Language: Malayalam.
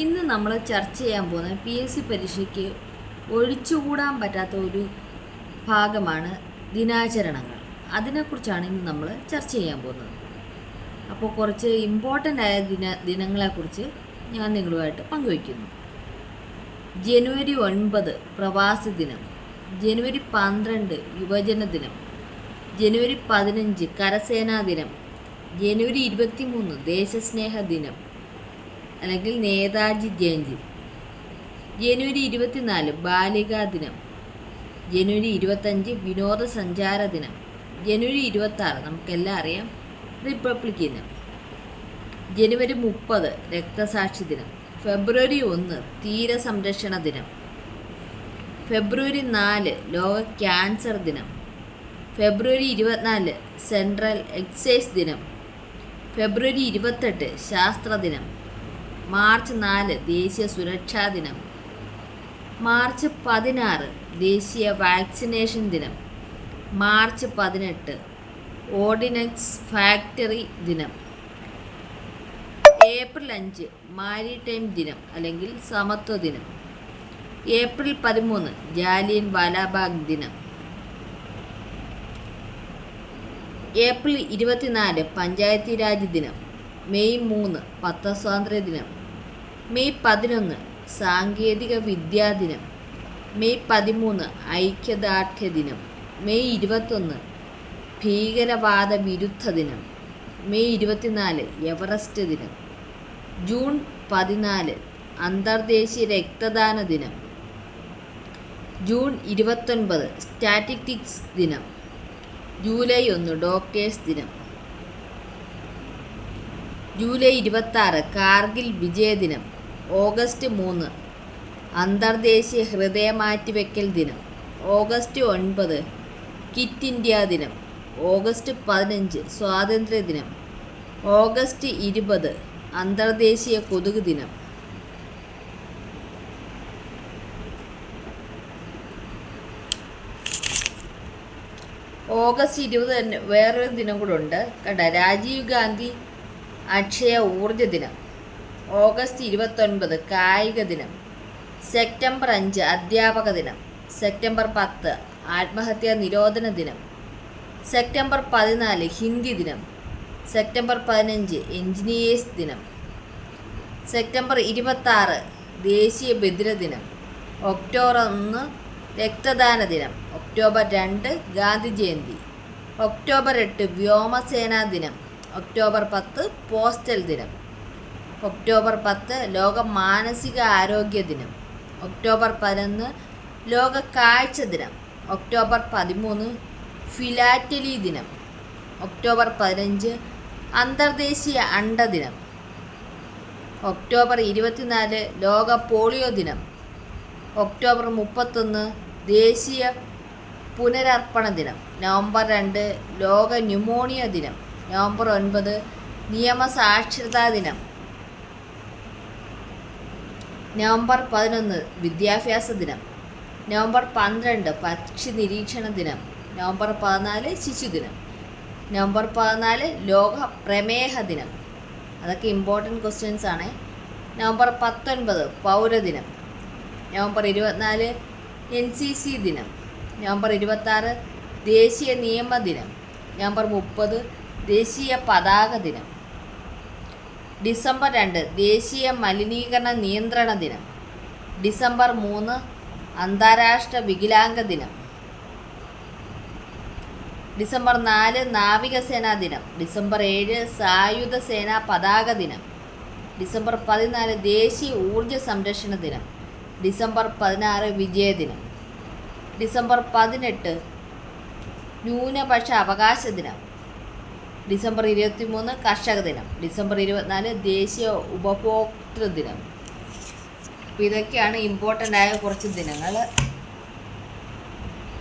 ഇന്ന് നമ്മൾ ചർച്ച ചെയ്യാൻ പോകുന്ന PSC പരീക്ഷയ്ക്ക് ഒഴിച്ചുകൂടാൻ പറ്റാത്ത ഒരു ഭാഗമാണ് ദിനാചരണങ്ങൾ. അതിനെക്കുറിച്ചാണ് ഇന്ന് നമ്മൾ ചർച്ച ചെയ്യാൻ പോകുന്നത്. അപ്പോൾ കുറച്ച് ഇമ്പോർട്ടൻ്റ് ആയ ദിനങ്ങളെക്കുറിച്ച് ഞാൻ നിങ്ങളുമായിട്ട് പങ്കുവയ്ക്കുന്നു. ജനുവരി 9 പ്രവാസി ദിനം, ജനുവരി 12 യുവജന ദിനം, ജനുവരി 15 കരസേനാ ദിനം, ജനുവരി 23 ദേശസ്നേഹ ദിനം അല്ലെങ്കിൽ നേതാജി ജയന്തി, ജനുവരി 24 ബാലികാ ദിനം, ജനുവരി 25 വിനോദസഞ്ചാര ദിനം, ജനുവരി 26 നമുക്കെല്ലാം അറിയാം റിപ്പബ്ലിക് ദിനം, ജനുവരി 30 രക്തസാക്ഷി ദിനം, ഫെബ്രുവരി 1 തീരസംരക്ഷണ ദിനം, ഫെബ്രുവരി 4 ലോക ക്യാൻസർ ദിനം, ഫെബ്രുവരി 24 സെൻട്രൽ എക്സൈസ് ദിനം, ഫെബ്രുവരി 28 ശാസ്ത്ര ദിനം, മാർച്ച് 4 ദേശീയ സുരക്ഷാ ദിനം, മാർച്ച് 16 ദേശീയ വാക്സിനേഷൻ ദിനം, മാർച്ച് 18 ഓർഡിനൻസ് ഫാക്ടറി ദിനം, ഏപ്രിൽ 5 മാരിടൈം ദിനം അല്ലെങ്കിൽ സമത്വ ദിനം, ഏപ്രിൽ 13 ജാലിയൻ വാലാബാഗ് ദിനം, ഏപ്രിൽ 24 പഞ്ചായത്തി രാജ് ദിനം, മെയ് 3 പത്രസ്വാതന്ത്ര്യ ദിനം, മെയ് 11 സാങ്കേതിക വിദ്യാ ദിനം, മെയ് 13 ഐക്യദാർഢ്യ ദിനം, മെയ് 21 ഭീകരവാദ വിരുദ്ധ ദിനം, മെയ് 24 എവറസ്റ്റ് ദിനം, ജൂൺ 14 അന്തർദേശീയ രക്തദാന ദിനം, ജൂൺ 29 സ്റ്റാറ്റിസ്റ്റിക്സ് ദിനം, ജൂലൈ 1 ഡോക്ടേഴ്സ് ദിനം, ജൂലൈ 26 കാർഗിൽ വിജയദിനം, ഓഗസ്റ്റ് 3 അന്തർദേശീയ ഹൃദയമാറ്റിവെക്കൽ ദിനം, ഓഗസ്റ്റ് 9 കിറ്റ് ഇന്ത്യ ദിനം, ഓഗസ്റ്റ് 15 സ്വാതന്ത്ര്യ ദിനം, ഓഗസ്റ്റ് 20 അന്തർദേശീയ കൊതുക് ദിനം. ഓഗസ്റ്റ് 20 തന്നെ വേറൊരു ദിനം കൂടെ ഉണ്ട് കണ്ട, രാജീവ് ഗാന്ധി അക്ഷയ ഊർജ ദിനം, ഓഗസ്റ്റ് 29 കായിക ദിനം, സെപ്റ്റംബർ 5 അധ്യാപക ദിനം, സെപ്റ്റംബർ 10 ആത്മഹത്യാ നിരോധന ദിനം, സെപ്റ്റംബർ 14 ഹിന്ദി ദിനം, സെപ്റ്റംബർ 15 എഞ്ചിനീയേഴ്സ് ദിനം, സെപ്റ്റംബർ 26 ദേശീയ ബദിര ദിനം, ഒക്ടോബർ 1 രക്തദാന ദിനം, ഒക്ടോബർ 2 ഗാന്ധി ജയന്തി, ഒക്ടോബർ 8 വ്യോമസേനാ ദിനം, ഒക്ടോബർ 10 പോസ്റ്റൽ ദിനം, ഒക്ടോബർ 10 ലോക മാനസിക ആരോഗ്യ ദിനം, ഒക്ടോബർ 11 ലോക കാഴ്ച ദിനം, ഒക്ടോബർ 13 ഫിലാറ്റലി ദിനം, ഒക്ടോബർ 15 അന്തർദേശീയ അണ്ട ദിനം, ഒക്ടോബർ 24 ലോക പോളിയോ ദിനം, ഒക്ടോബർ 31 ദേശീയ പുനരർപ്പണ ദിനം, നവംബർ 2 ലോക ന്യൂമോണിയ ദിനം, നവംബർ 9 നിയമസാക്ഷരതാ ദിനം, നവംബർ 11 വിദ്യാഭ്യാസ ദിനം, നവംബർ 12 പക്ഷി നിരീക്ഷണ ദിനം, നവംബർ 14 ശിശുദിനം, നവംബർ 14 ലോക പ്രമേഹ ദിനം. അതൊക്കെ ഇമ്പോർട്ടൻറ്റ് ക്വസ്റ്റ്യൻസ് ആണ്. നവംബർ 19 പൗരദിനം, നവംബർ 24 NCC ദിനം, നവംബർ 26 ദേശീയ നിയമ ദിനം, നവംബർ 30 ദേശീയ പതാക ദിനം, ഡിസംബർ 2 ദേശീയ മലിനീകരണ നിയന്ത്രണ ദിനം, ഡിസംബർ 3 അന്താരാഷ്ട്ര വികലാംഗ ദിനം, ഡിസംബർ 4 നാവികസേനാ ദിനം, ഡിസംബർ 7 സായുധ സേനാ പതാക ദിനം, ഡിസംബർ 14 ദേശീയ ഊർജ സംരക്ഷണ ദിനം, ഡിസംബർ 16 വിജയദിനം, ഡിസംബർ 18 ന്യൂനപക്ഷ അവകാശ ദിനം, ഡിസംബർ 23 കർഷക ദിനം, ഡിസംബർ 24 ദേശീയ ഉപഭോക്തൃ ദിനം. അപ്പോൾ ഇതൊക്കെയാണ് ഇമ്പോർട്ടൻ്റ് ആയ കുറച്ച് ദിനങ്ങൾ.